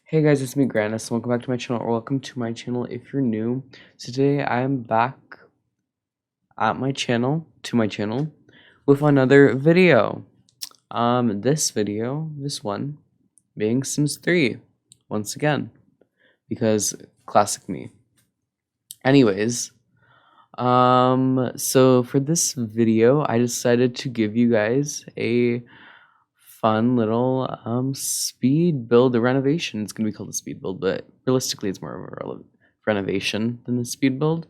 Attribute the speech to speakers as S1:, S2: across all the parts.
S1: Hey guys, it's me, Granis. Welcome back to my channel, or welcome to my channel if you're new. So today I am back at my channel, with another video. This one, being Sims 3, once again, because classic me. Anyways, so for this video, I decided to give you guys a fun little speed build a renovation. It's gonna be called a speed build, but realistically it's more of a renovation than a speed build.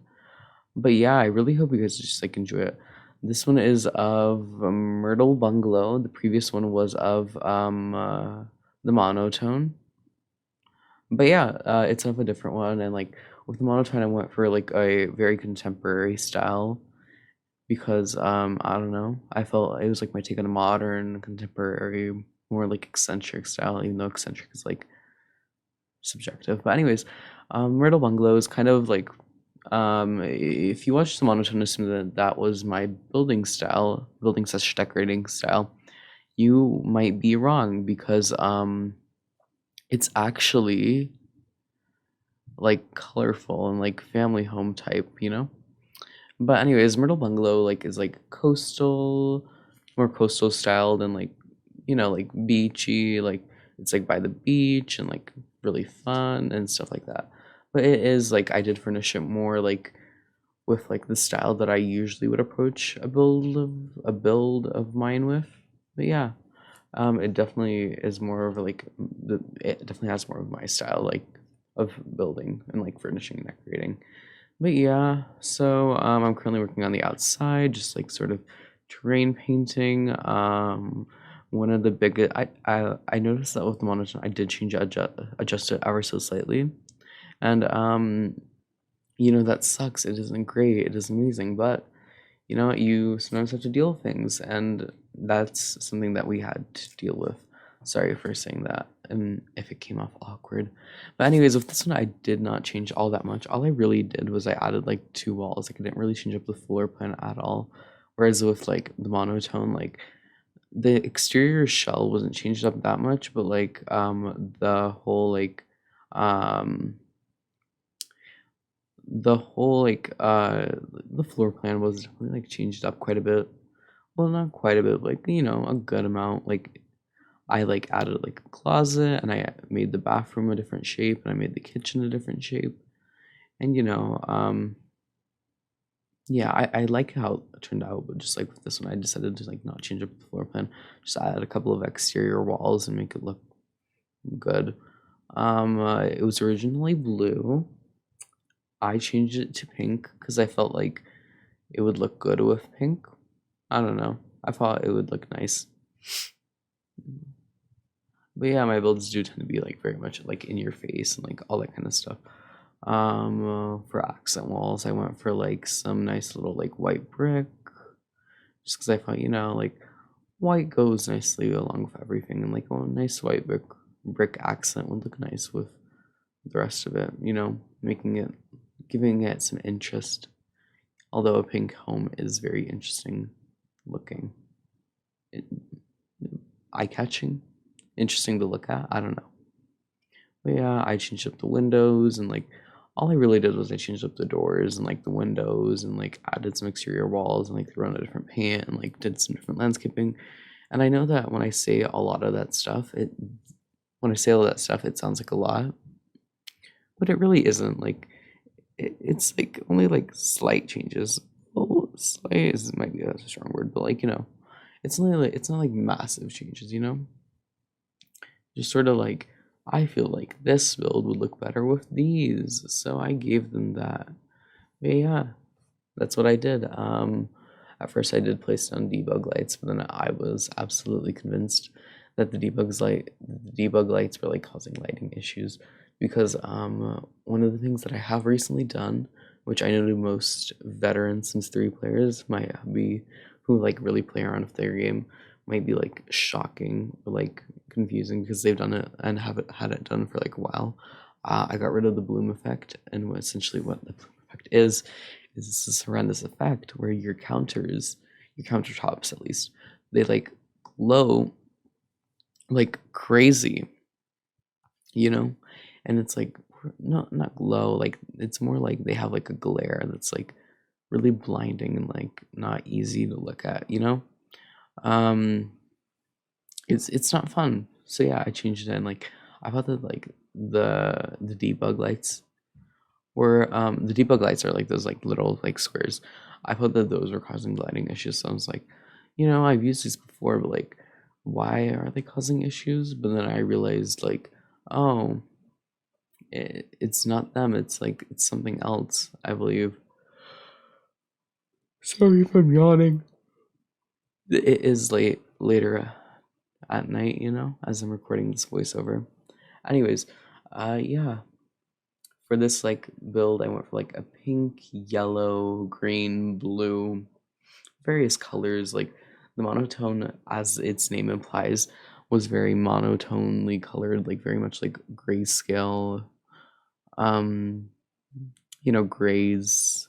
S1: But yeah, I really hope you guys just like enjoy it. This one is of Myrtle Bungalow. The previous one was of the monotone. But yeah, it's of a different one, and like with the monotone I went for like a very contemporary style because I don't know, I felt it was like my take on a modern contemporary, more like eccentric style, even though eccentric is like subjective. But anyways, Myrtle Bungalow is kind of like if you watch the monotone, assume that was my building style, building slash decorating style. You might be wrong because it's actually like colorful and like family home type, you know. But anyways, Myrtle Bungalow like is like coastal, more coastal styled and like like beachy, like it's like by the beach and like really fun and stuff like that. But it is like I did furnish it more like with like the style that I usually would approach a build of mine with. But yeah, it definitely is more of like it definitely has more of my style like of building and like furnishing and decorating. But yeah, so I'm currently working on the outside, just like sort of terrain painting. One of the biggest, I noticed that with the monotone, I did adjust it ever so slightly, and that sucks. It isn't great. It is amazing, but you sometimes have to deal with things, and that's something that we had to deal with. Sorry for saying that, and if it came off awkward. But anyways, with this one, I did not change all that much. All I really did was I added like two walls. Like I didn't really change up the floor plan at all. Whereas with like the monotone, like the exterior shell wasn't changed up that much, but like um the floor plan was definitely like changed up quite a bit. Well, not quite a bit, like a good amount. Like I like added like a closet, and I made the bathroom a different shape, and I made the kitchen a different shape. And yeah, I like how it turned out, but just like with this one, I decided to like not change up the floor plan, just add a couple of exterior walls and make it look good. It was originally blue. I changed it to pink because I felt like it would look good with pink. I don't know. I thought it would look nice. But yeah, my builds do tend to be like very much like in your face and like all that kind of stuff. For accent walls, I went for like some nice little like white brick, just because I thought like white goes nicely along with everything, and like a nice white brick accent would look nice with the rest of it. Making it, giving it some interest. Although a pink home is very interesting looking, it, eye catching, interesting to look at. I don't know. But yeah, I changed up the windows, and like all I really did was I changed up the doors and like the windows, and like added some exterior walls, and like threw on a different paint, and like did some different landscaping. And I know that when I say a lot of that stuff, it sounds like a lot, but it really isn't. Like it's like only like slight changes. Well, slight might be a strong word, but like it's not like massive changes. Just sort of like I feel like this build would look better with these, so I gave them that. But yeah, that's what I did. At first I did place down debug lights, but then I was absolutely convinced that the debug lights were like causing lighting issues because one of the things that I have recently done, which I know to most veteran Sims 3 players might be, who like really play around with their game, might be like shocking or like confusing because they've done it and have it had it done for like a while. I got rid of the bloom effect, and essentially what the bloom effect is this horrendous effect where your countertops at least, they like glow like crazy. you know? And it's like not glow, like it's more like they have like a glare that's like really blinding and like not easy to look at, you know? Um it's not fun. So yeah, I changed it and like I thought that like the debug lights were the debug lights are like those like little like squares. I thought that those were causing blinding issues. So I was like, I've used these before, but like why are they causing issues? But then I realized like, oh, it's not them, it's like it's something else, I believe. Sorry if I'm yawning. It is later at night, as I'm recording this voiceover. Anyways, yeah, for this like build, I went for like a pink, yellow, green, blue, various colors. Like the monotone, as its name implies, was very monotonely colored, like very much like grayscale. Um, grays,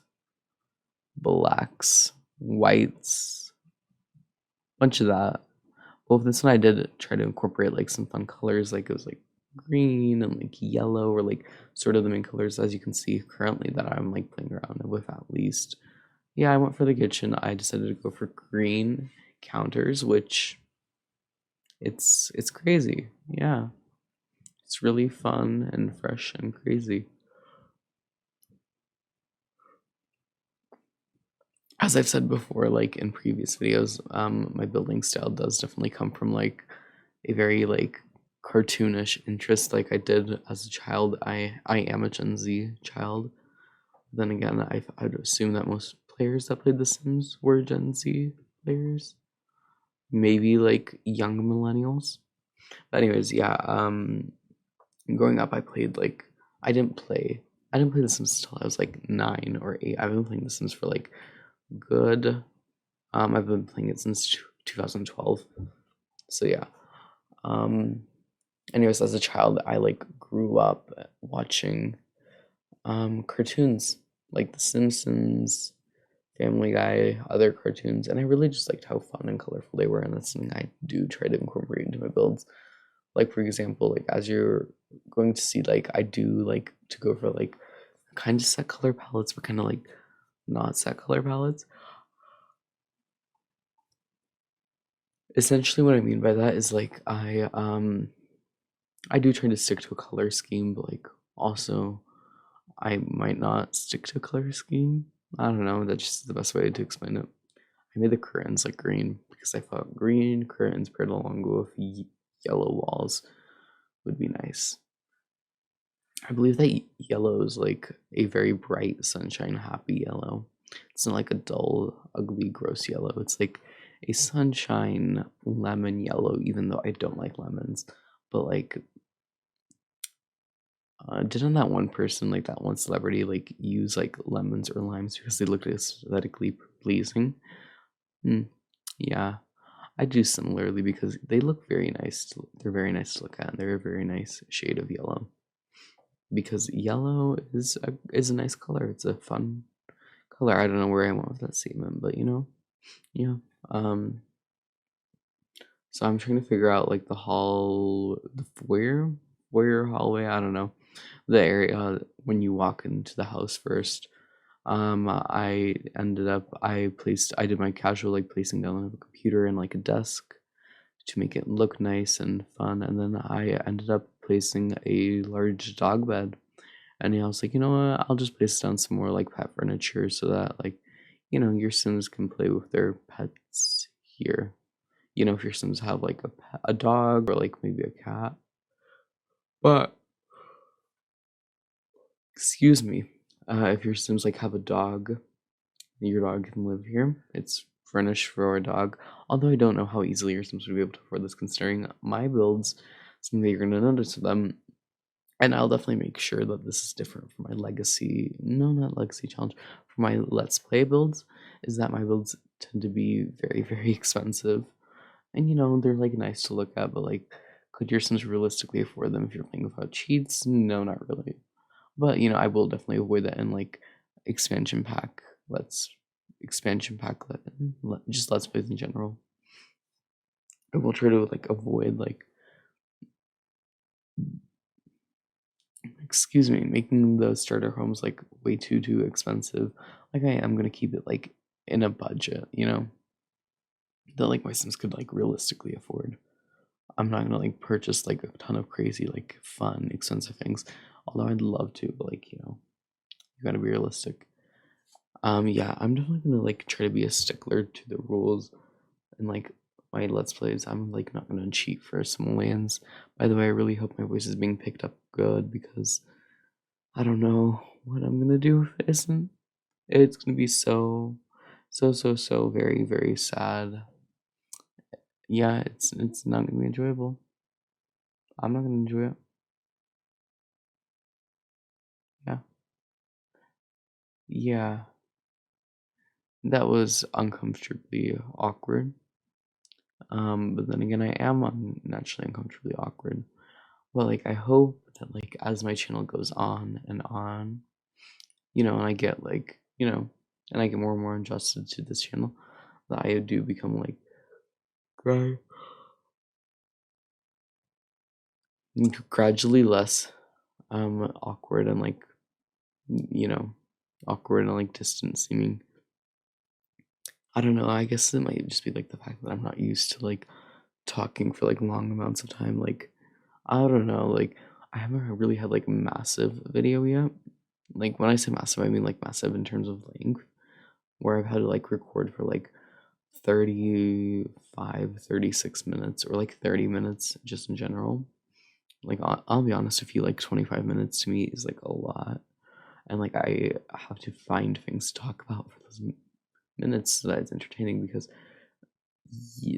S1: blacks, whites, bunch of that. Well, this one I did try to incorporate like some fun colors, like it was like green and like yellow, or like sort of the main colors as you can see currently that I'm like playing around with at least. Yeah, I went for the kitchen. I decided to go for green counters, which it's crazy. Yeah, it's really fun and fresh and crazy. As I've said before, like in previous videos, my building style does definitely come from like a very like cartoonish interest like I did as a child. I am a Gen Z child. Then again, I'd assume that most players that played The Sims were Gen Z players. Maybe like young millennials. But anyways, yeah, growing up I played like I didn't play The Sims until I was like 9 or 8. I've been playing The Sims for like good I've been playing it since 2012. So yeah. Um anyways, as a child I like grew up watching cartoons like The Simpsons, Family Guy, other cartoons, and I really just liked how fun and colorful they were, and that's something I do try to incorporate into my builds. Like for example, like as you're going to see, like I do like to go for like kind of set color palettes, but kind of like not set color palettes. Essentially what I mean by that is like I do try to stick to a color scheme, but like also I might not stick to a color scheme. I don't know, that's just the best way to explain it. I made the curtains like green because I thought green curtains paired along with yellow walls would be nice. I believe that yellow is like a very bright, sunshine, happy yellow. It's not like a dull, ugly, gross yellow. It's like a sunshine lemon yellow, even though I don't like lemons. But like, didn't that one person, like that one celebrity, like use like lemons or limes because they looked aesthetically pleasing? Hmm. Yeah, I do similarly because they look very nice. They're very nice to look at, and they're a very nice shade of yellow. Because yellow is a nice color. It's a fun color. I don't know where I went with that statement, but yeah. Um, so I'm trying to figure out like the foyer hallway. I don't know the area when you walk into the house first. I did my casual like placing down of a computer and like a desk to make it look nice and fun, and then I ended up placing a large dog bed. And yeah, I was like, you know what? I'll just place down some more like pet furniture so that like, your Sims can play with their pets here. If your Sims have like a dog or like maybe a cat. But excuse me, if your Sims like have a dog, your dog can live here. It's furnished for a dog. Although I don't know how easily your Sims would be able to afford this, considering my builds. Something that you're gonna notice with them. And I'll definitely make sure that this is different from my legacy, no, not legacy challenge, for my let's play builds, is that my builds tend to be very, very expensive. And they're like nice to look at, but like, could your Sims realistically afford them if you're playing without cheats? No, not really. But I will definitely avoid that in like expansion pack, let's expansion pack, just let's plays in general. I will try to like avoid like excuse me, making the starter homes like way too expensive. Like I am gonna keep it like in a budget, that like my Sims could like realistically afford. I'm not gonna like purchase like a ton of crazy, like fun, expensive things. Although I'd love to, but like, you gotta be realistic. Yeah, I'm definitely gonna like try to be a stickler to the rules and like my let's plays. I'm like not gonna cheat for some lands. By the way, I really hope my voice is being picked up good because I don't know what I'm gonna do if it isn't. It's gonna be so very sad. Yeah, it's not gonna be enjoyable. I'm not gonna enjoy it. Yeah. Yeah. That was uncomfortably awkward. But then again, I am naturally uncomfortably awkward. But like, I hope that like as my channel goes on and on, and I get like, and I get more and more adjusted to this channel, that I do become like gra- gradually less awkward and like, you know, awkward and like distant seeming. I don't know. I guess it might just be like the fact that I'm not used to like talking for like long amounts of time. Like, I don't know. Like, I haven't really had like massive video yet. Like, when I say massive, I mean like massive in terms of length, where I've had to like record for like 35, 36 minutes or like 30 minutes just in general. Like, I'll be honest with you, like 25 minutes to me is like a lot. And like, I have to find things to talk about for those minutes so that it's entertaining because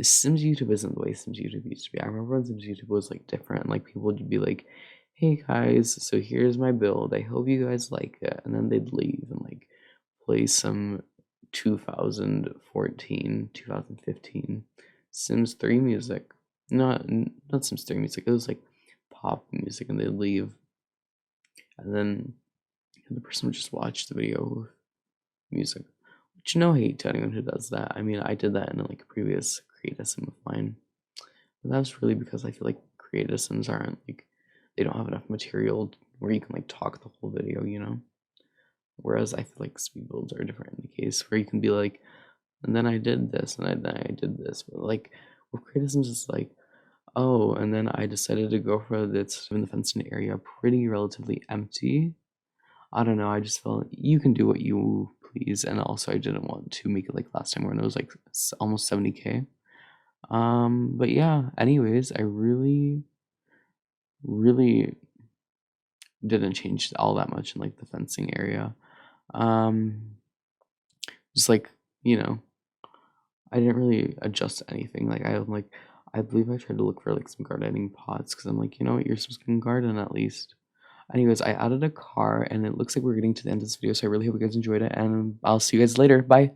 S1: Sims YouTube isn't the way Sims YouTube used to be. I remember when Sims YouTube was like different, and like people would be like, "Hey guys, so here's my build. I hope you guys like it," and then they'd leave and like play some 2014, 2015 Sims 3 music. Not Sims 3 music. It was like pop music, and they'd leave, and then the person would just watch the video with music. Which no hate to anyone who does that. I mean, I did that in like a previous creative sim of mine. But that's really because I feel like creative sims aren't like they don't have enough material where you can like talk the whole video. Whereas I feel like speed builds are different in the case where you can be like, and then I did this, and then I did this. But like with creative sims, it's like, oh, and then I decided to go for this in the fenced in area, pretty relatively empty. I don't know. I just felt you can do what you please, and also I didn't want to make it like last time when it was like almost 70K. But yeah. Anyways, I really didn't change all that much in like the fencing area. Um, just like you know, I didn't really adjust anything. Like I believe I tried to look for like some gardening pots because I'm like, you know what, you're supposed to garden at least. Anyways, I added a car and it looks like we're getting to the end of this video, so I really hope you guys enjoyed it, and I'll see you guys later. Bye.